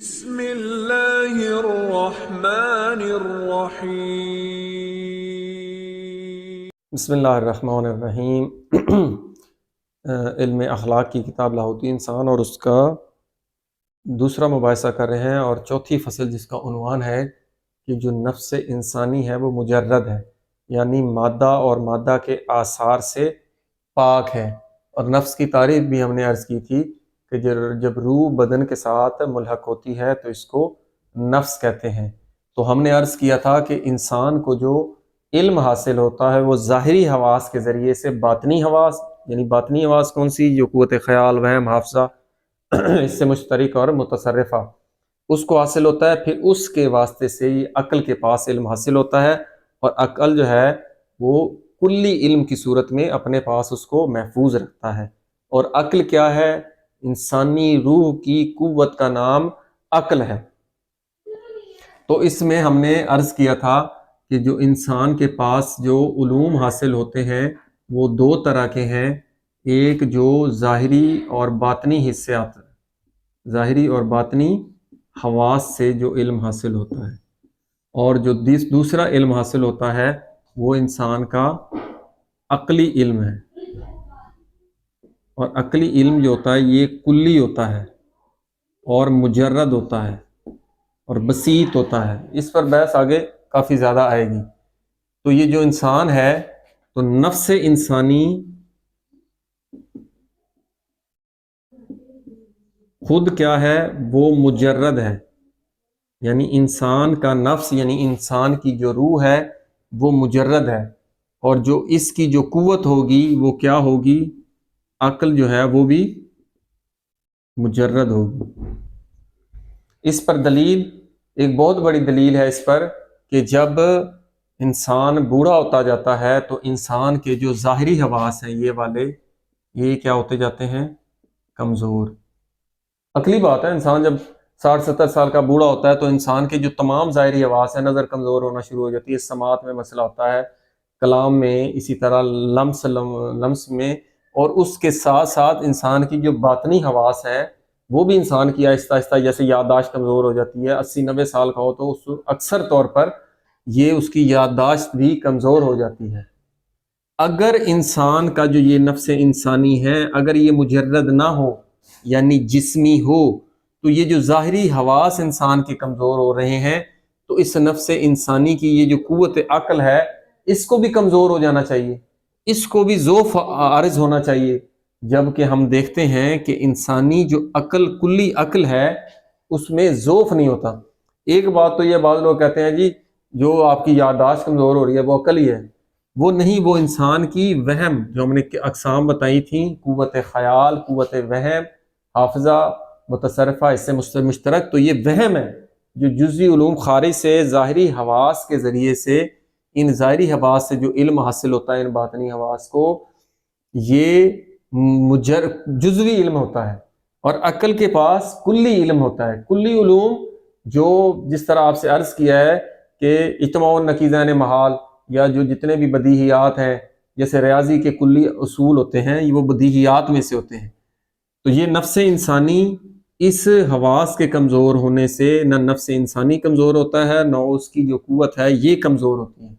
بسم اللہ الرحمن الرحیم۔ بسم اللہ الرحمن الرحیم۔ علم اخلاق کی کتاب لاہوتی انسان اور اس کا دوسرا مباحثہ کر رہے ہیں، اور چوتھی فصل جس کا عنوان ہے کہ جو نفس انسانی ہے وہ مجرد ہے، یعنی مادہ اور مادہ کے آثار سے پاک ہے۔ اور نفس کی تعریف بھی ہم نے عرض کی تھی کہ جب روح بدن کے ساتھ ملحق ہوتی ہے تو اس کو نفس کہتے ہیں۔ تو ہم نے عرض کیا تھا کہ انسان کو جو علم حاصل ہوتا ہے وہ ظاہری حواس کے ذریعے سے باطنی حواس، یعنی باطنی حواس کون سی؟ جو قوت خیال، وہم، حافظہ، اس سے مشترک اور متصرفہ، اس کو حاصل ہوتا ہے۔ پھر اس کے واسطے سے یہ عقل کے پاس علم حاصل ہوتا ہے، اور عقل جو ہے وہ کلی علم کی صورت میں اپنے پاس اس کو محفوظ رکھتا ہے۔ اور عقل کیا ہے؟ انسانی روح کی قوت کا نام عقل ہے۔ تو اس میں ہم نے عرض کیا تھا کہ جو انسان کے پاس جو علوم حاصل ہوتے ہیں وہ دو طرح کے ہیں۔ ایک جو ظاہری اور باطنی حصات، ظاہری اور باطنی حواس سے جو علم حاصل ہوتا ہے، اور جو دوسرا علم حاصل ہوتا ہے وہ انسان کا عقلی علم ہے۔ اور عقلی علم جو ہوتا ہے یہ کلی ہوتا ہے اور مجرد ہوتا ہے اور بسیط ہوتا ہے۔ اس پر بحث آگے کافی زیادہ آئے گی۔ تو یہ جو انسان ہے تو نفس انسانی خود کیا ہے؟ وہ مجرد ہے، یعنی انسان کا نفس، یعنی انسان کی جو روح ہے وہ مجرد ہے، اور جو اس کی جو قوت ہوگی وہ کیا ہوگی؟ عقل جو ہے وہ بھی مجرد ہوگی۔ اس پر دلیل، ایک بہت بڑی دلیل ہے اس پر، کہ جب انسان بوڑھا ہوتا جاتا ہے تو انسان کے جو ظاہری حواس ہیں یہ والے، یہ کیا ہوتے جاتے ہیں؟ کمزور۔ عقلی بات ہے، انسان جب 60-70 سال کا بوڑھا ہوتا ہے تو انسان کے جو تمام ظاہری حواس ہیں، نظر کمزور ہونا شروع ہو جاتی ہے، سماعت میں مسئلہ ہوتا ہے، کلام میں، اسی طرح لمس میں، اور اس کے ساتھ ساتھ انسان کی جو باطنی حواس ہیں وہ بھی انسان کی آہستہ آہستہ، جیسے یادداشت کمزور ہو جاتی ہے۔ 80-90 سال کا ہو تو اکثر طور پر یہ اس کی یادداشت بھی کمزور ہو جاتی ہے۔ اگر انسان کا جو یہ نفس انسانی ہے اگر یہ مجرد نہ ہو، یعنی جسمی ہو، تو یہ جو ظاہری حواس انسان کے کمزور ہو رہے ہیں تو اس نفس انسانی کی یہ جو قوت عقل ہے اس کو بھی کمزور ہو جانا چاہیے، اس کو بھی ضعف عارض ہونا چاہیے۔ جبکہ ہم دیکھتے ہیں کہ انسانی جو عقل، کلی عقل ہے، اس میں ضعف نہیں ہوتا۔ ایک بات تو یہ بعض لوگ کہتے ہیں جی جو آپ کی یادداشت کمزور ہو رہی ہے وہ عقل ہی ہے، وہ نہیں، وہ انسان کی وہم، جو ہم نے اقسام بتائی تھیں، قوت خیال، قوت وہم، حافظہ، متصرفہ، اس سے مشترک، تو یہ وہم ہے جو جزوی علوم خارج سے ظاہری حواس کے ذریعے سے، ان ظاہری حواس سے جو علم حاصل ہوتا ہے ان باطنی حواس کو، یہ جزوی علم ہوتا ہے، اور عقل کے پاس کلی علم ہوتا ہے۔ کلی علوم جو جس طرح آپ سے عرض کیا ہے کہ اجتماع النقیضین محال، یا جو جتنے بھی بدیہیات ہیں، جیسے ریاضی کے کلی اصول ہوتے ہیں وہ بدیہیات میں سے ہوتے ہیں۔ تو یہ نفس انسانی اس حواس کے کمزور ہونے سے، نہ نفس انسانی کمزور ہوتا ہے نہ اس کی جو قوت ہے یہ کمزور ہوتی ہے۔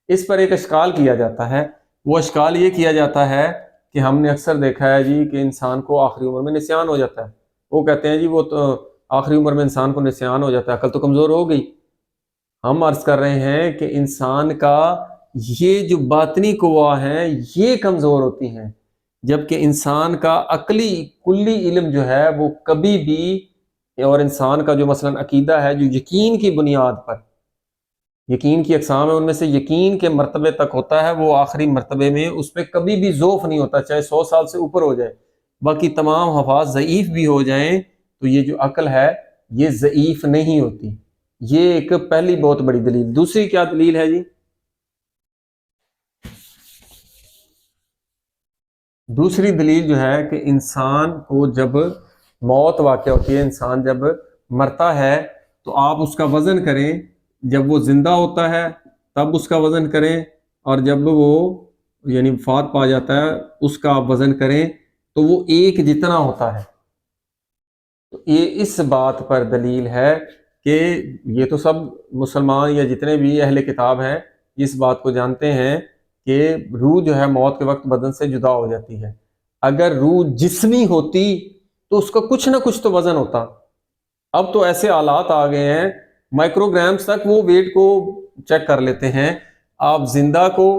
اس پر ایک اشکال کیا جاتا ہے، وہ اشکال یہ کیا جاتا ہے کہ ہم نے اکثر دیکھا ہے جی کہ انسان کو آخری عمر میں نسیان ہو جاتا ہے۔ وہ کہتے ہیں جی وہ تو آخری عمر میں انسان کو نسیان ہو جاتا ہے، عقل تو کمزور ہو گئی۔ ہم عرض کر رہے ہیں کہ انسان کا یہ جو باطنی قوا ہیں یہ کمزور ہوتی ہیں، جبکہ انسان کا عقلی کلی علم جو ہے وہ کبھی بھی، اور انسان کا جو مثلا عقیدہ ہے جو یقین کی بنیاد پر، یقین کی اقسام ہے ان میں سے یقین کے مرتبے تک ہوتا ہے، وہ آخری مرتبے میں اس پہ کبھی بھی ضعف نہیں ہوتا، چاہے 100 سال سے اوپر ہو جائے، باقی تمام حواس ضعیف بھی ہو جائیں تو یہ جو عقل ہے یہ ضعیف نہیں ہوتی۔ یہ ایک پہلی بہت بڑی دلیل۔ دوسری کیا دلیل ہے جی؟ دوسری دلیل جو ہے کہ انسان کو جب موت واقع ہوتی ہے، انسان جب مرتا ہے تو آپ اس کا وزن کریں، جب وہ زندہ ہوتا ہے تب اس کا وزن کریں، اور جب وہ یعنی وفات پا جاتا ہے اس کا آپ وزن کریں تو وہ ایک جتنا ہوتا ہے۔ تو یہ اس بات پر دلیل ہے کہ یہ تو سب مسلمان یا جتنے بھی اہل کتاب ہیں اس بات کو جانتے ہیں کہ روح جو ہے موت کے وقت بدن سے جدا ہو جاتی ہے. اگر روح جسمی ہوتی تو اس کا کچھ نہ کچھ تو وزن ہوتا. اب تو ایسے آلات آ گئے ہیں مائکرو گرامز تک وہ ویٹ کو چیک کر لیتے ہیں. آپ زندہ کو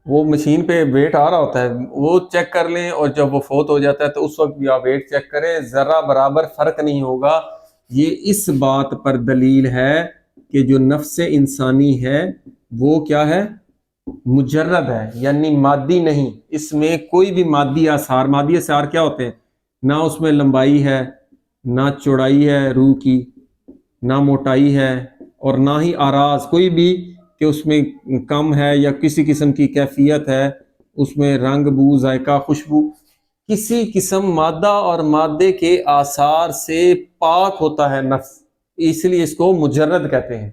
وہ مشین پہ ویٹ آ رہا ہوتا ہے وہ چیک کر لیں اور جب وہ فوت ہو جاتا ہے تو اس وقت بھی آپ ویٹ چیک کریں, ذرا برابر فرق نہیں ہوگا. یہ اس بات پر دلیل ہے کہ جو نفس انسانی ہے وہ کیا ہے, مجرد ہے, یعنی مادی نہیں. اس میں کوئی بھی مادی آثار کیا ہوتے ہیں, نہ اس میں لمبائی ہے, نہ چوڑائی ہے روح کی, نہ موٹائی ہے, اور نہ ہی آراز کوئی بھی کہ اس میں کم ہے یا کسی قسم کی کیفیت ہے, اس میں رنگ, بو, ذائقہ, خوشبو, کسی قسم مادہ اور مادے کے آثار سے پاک ہوتا ہے نفس, اس لیے اس کو مجرد کہتے ہیں.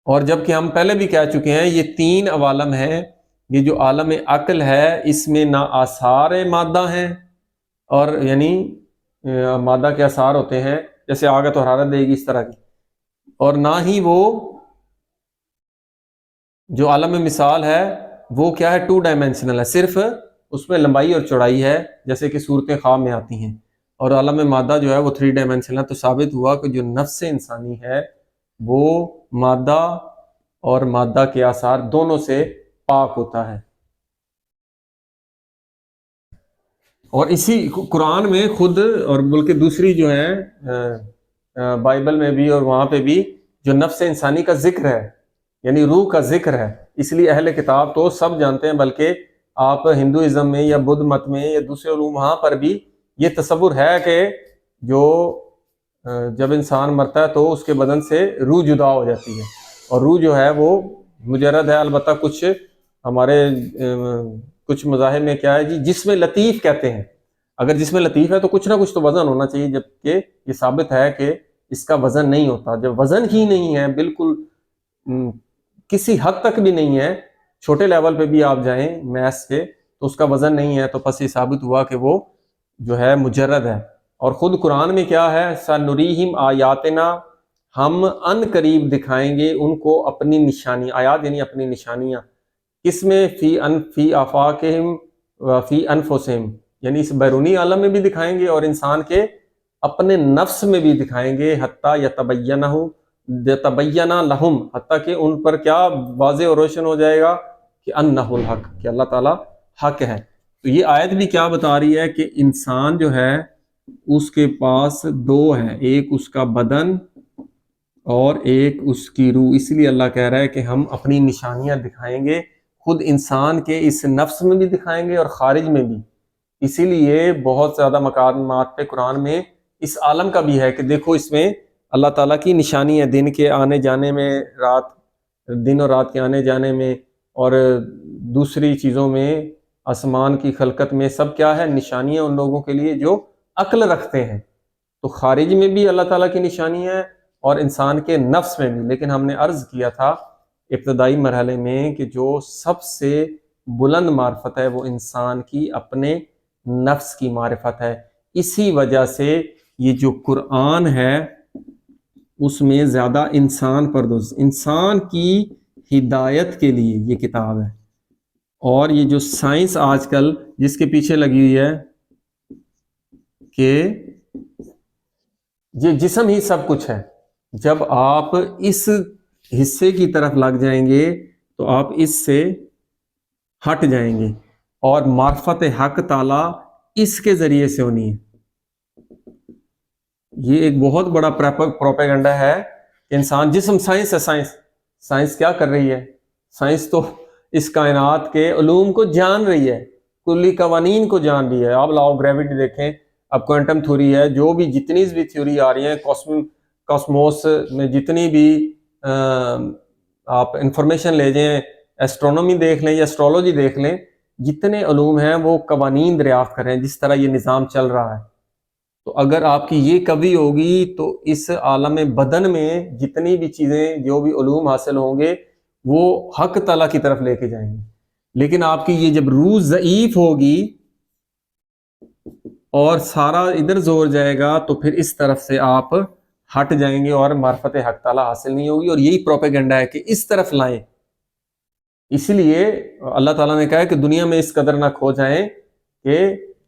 اور جب کہ ہم پہلے بھی کہہ چکے ہیں یہ 3 عوالم ہیں. یہ جو عالم عقل ہے اس میں نہ آثار مادہ ہیں, اور یعنی مادہ کے آثار ہوتے ہیں جیسے آگ تو حرارت دے گی اس طرح کی, اور نہ ہی وہ جو عالم مثال ہے وہ کیا ہے 2 ڈائمینشنل ہے, صرف اس میں لمبائی اور چوڑائی ہے جیسے کہ صورت خواب میں آتی ہیں. اور عالم مادہ جو ہے وہ 3 ڈائمینشنل ہے. تو ثابت ہوا کہ جو نفس انسانی ہے وہ مادہ اور مادہ کے آثار دونوں سے پاک ہوتا ہے. اور اسی قرآن میں خود اور بلکہ دوسری جو ہے بائبل میں بھی اور وہاں پہ بھی جو نفس انسانی کا ذکر ہے یعنی روح کا ذکر ہے. اس لیے اہل کتاب تو سب جانتے ہیں, بلکہ آپ ہندوازم میں یا بدھ مت میں یا دوسرے علوم وہاں پر بھی یہ تصور ہے کہ جو جب انسان مرتا ہے تو اس کے بدن سے روح جدا ہو جاتی ہے, اور روح جو ہے وہ مجرد ہے. البتہ کچھ ہمارے کچھ مذاہب میں کیا ہے جی جسم لطیف کہتے ہیں. اگر جسم لطیف ہے تو کچھ نہ کچھ تو وزن ہونا چاہیے, جبکہ یہ ثابت ہے کہ اس کا وزن نہیں ہوتا. جب وزن ہی نہیں ہے, بالکل کسی حد تک بھی نہیں ہے, چھوٹے لیول پہ بھی آپ جائیں میث کے تو اس کا وزن نہیں ہے, تو پس یہ ثابت ہوا کہ وہ جو ہے مجرد ہے. اور خود قرآن میں کیا ہے, سنریہم آیاتنا, ہم ان قریب دکھائیں گے ان کو اپنی نشانی, آیات یعنی اپنی نشانیاں, کس میں فی آفاقہم فی انفسہم, یعنی اس بیرونی عالم میں بھی دکھائیں گے اور انسان کے اپنے نفس میں بھی دکھائیں گے, حتیٰ یتبین لہم, حتیٰ کہ ان پر کیا واضح اور روشن ہو جائے گا کہ انہ الحق, کہ اللہ تعالیٰ حق ہے. تو یہ آیت بھی کیا بتا رہی ہے کہ انسان جو ہے اس کے پاس 2 ہیں, ایک اس کا بدن اور ایک اس کی روح. اس لیے اللہ کہہ رہا ہے کہ ہم اپنی نشانیاں دکھائیں گے, خود انسان کے اس نفس میں بھی دکھائیں گے اور خارج میں بھی. اسی لیے بہت زیادہ مقامات پہ قرآن میں اس عالم کا بھی ہے کہ دیکھو اس میں اللہ تعالیٰ کی نشانی ہے, دن کے آنے جانے میں, دن اور رات کے آنے جانے میں, اور دوسری چیزوں میں, آسمان کی خلقت میں, سب کیا ہے نشانیاں ان لوگوں کے لیے جو عقل رکھتے ہیں. تو خارج میں بھی اللہ تعالیٰ کی نشانی ہے اور انسان کے نفس میں بھی. لیکن ہم نے عرض کیا تھا ابتدائی مرحلے میں کہ جو سب سے بلند معرفت ہے وہ انسان کی اپنے نفس کی معرفت ہے. اسی وجہ سے یہ جو قرآن ہے اس میں زیادہ انسان پردوز, انسان کی ہدایت کے لیے یہ کتاب ہے. اور یہ جو سائنس آج کل جس کے پیچھے لگی ہوئی ہے کہ یہ جسم ہی سب کچھ ہے, جب آپ اس حصے کی طرف لگ جائیں گے تو آپ اس سے ہٹ جائیں گے, اور معرفت حق تعالی اس کے ذریعے سے ہونی ہے. یہ ایک بہت بڑا پروپیگنڈا ہے کہ انسان جسم, سائنس ہے, سائنس کیا کر رہی ہے, سائنس تو اس کائنات کے علوم کو جان رہی ہے, کلی قوانین کو جان رہی ہے. آپ لاؤ گریوٹی دیکھیں, اب کوانٹم تھیوری ہے, جو بھی جتنی بھی تھیوری آ رہی ہیں, کاسموس میں جتنی بھی آپ انفارمیشن لے جائیں, ایسٹرونومی دیکھ لیں یا ایسٹرولوجی دیکھ لیں, جتنے علوم ہیں وہ قوانین دریافت کریں جس طرح یہ نظام چل رہا ہے. تو اگر آپ کی یہ کبھی ہوگی تو اس عالم بدن میں جتنی بھی چیزیں, جو بھی علوم حاصل ہوں گے وہ حق تعالیٰ کی طرف لے کے جائیں گے. لیکن آپ کی یہ جب روح ضعیف ہوگی اور سارا ادھر زور جائے گا تو پھر اس طرف سے آپ ہٹ جائیں گے اور معرفت حق تعالی حاصل نہیں ہوگی، اور یہی پروپیگنڈا ہے کہ اس طرف لائیں۔ اس لیے اللہ تعالیٰ نے کہا ہے کہ دنیا میں اس قدر نہ کھو جائیں کہ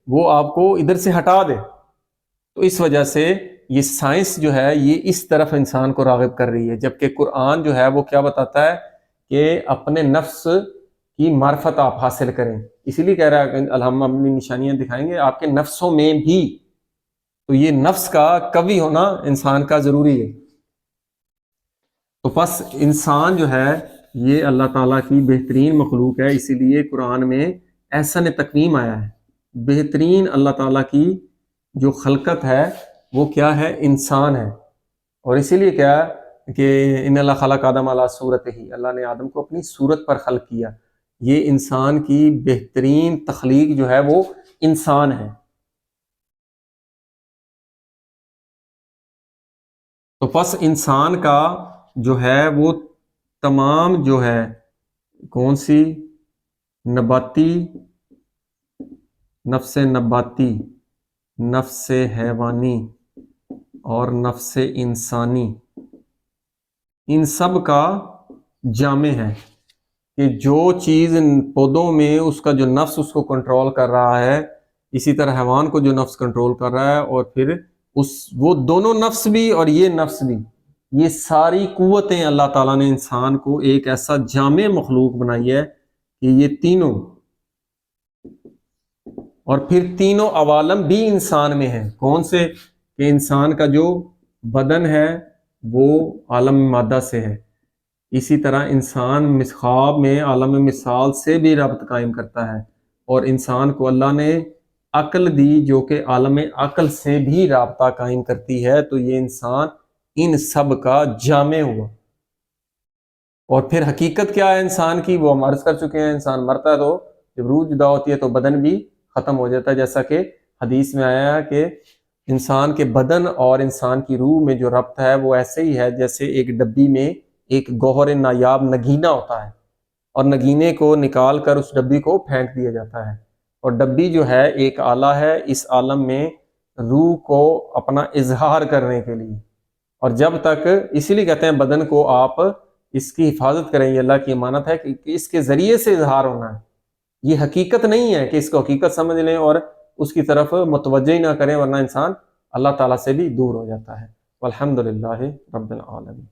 وہ آپ کو ادھر سے ہٹا دے۔ تو اس وجہ سے یہ سائنس جو ہے یہ اس طرف انسان کو راغب کر رہی ہے، جبکہ قرآن جو ہے وہ کیا بتاتا ہے کہ اپنے نفس کی معرفت آپ حاصل کریں۔ اسی لیے کہہ رہا ہے کہ ہم اپنی نشانیاں دکھائیں گے آپ کے نفسوں میں بھی، تو یہ نفس کا قوی ہونا انسان کا ضروری ہے۔ تو پس انسان جو ہے یہ اللہ تعالیٰ کی بہترین مخلوق ہے، اسی لیے قرآن میں احسن تقویم آیا ہے۔ بہترین اللہ تعالیٰ کی جو خلقت ہے وہ کیا ہے؟ انسان ہے۔ اور اسی لیے کیا کہ ان اللہ خلق آدم علی صورت ہی، اللہ نے آدم کو اپنی صورت پر خلق کیا۔ یہ انسان کی بہترین تخلیق جو ہے وہ انسان ہے۔ تو پس انسان کا جو ہے وہ تمام جو ہے کون سی نباتی، نفس نباتی، نفس حیوانی اور نفس انسانی، ان سب کا جامع ہے کہ جو چیز پودوں میں اس کا جو نفس اس کو کنٹرول کر رہا ہے، اسی طرح حیوان کو جو نفس کنٹرول کر رہا ہے، اور پھر وہ دونوں نفس بھی اور یہ نفس بھی، یہ ساری قوتیں اللہ تعالیٰ نے انسان کو ایک ایسا جامع مخلوق بنائی ہے کہ یہ تینوں، اور پھر تینوں عوالم بھی انسان میں ہیں۔ کون سے؟ کہ انسان کا جو بدن ہے وہ عالم مادہ سے ہے، اسی طرح انسان خواب میں عالم مثال سے بھی ربط قائم کرتا ہے، اور انسان کو اللہ نے عقل دی جو کہ عالم عقل سے بھی رابطہ قائم کرتی ہے۔ تو یہ انسان ان سب کا جامع ہوا۔ اور پھر حقیقت کیا ہے انسان کی، وہ ہم عرض کر چکے ہیں۔ انسان مرتا ہے تو جب روح جدا ہوتی ہے تو بدن بھی ختم ہو جاتا ہے، جیسا کہ حدیث میں آیا ہے کہ انسان کے بدن اور انسان کی روح میں جو ربط ہے وہ ایسے ہی ہے جیسے ایک ڈبی میں ایک گوہر نایاب نگینہ ہوتا ہے، اور نگینے کو نکال کر اس ڈبی کو پھینک دیا جاتا ہے، اور ڈبی جو ہے ایک آلہ ہے اس عالم میں روح کو اپنا اظہار کرنے کے لیے۔ اور جب تک، اسی لیے کہتے ہیں بدن کو آپ اس کی حفاظت کریں، یہ اللہ کی امانت ہے کہ اس کے ذریعے سے اظہار ہونا ہے، یہ حقیقت نہیں ہے کہ اس کو حقیقت سمجھ لیں اور اس کی طرف متوجہ ہی نہ کریں، ورنہ انسان اللہ تعالیٰ سے بھی دور ہو جاتا ہے۔ والحمدللہ رب العالمین۔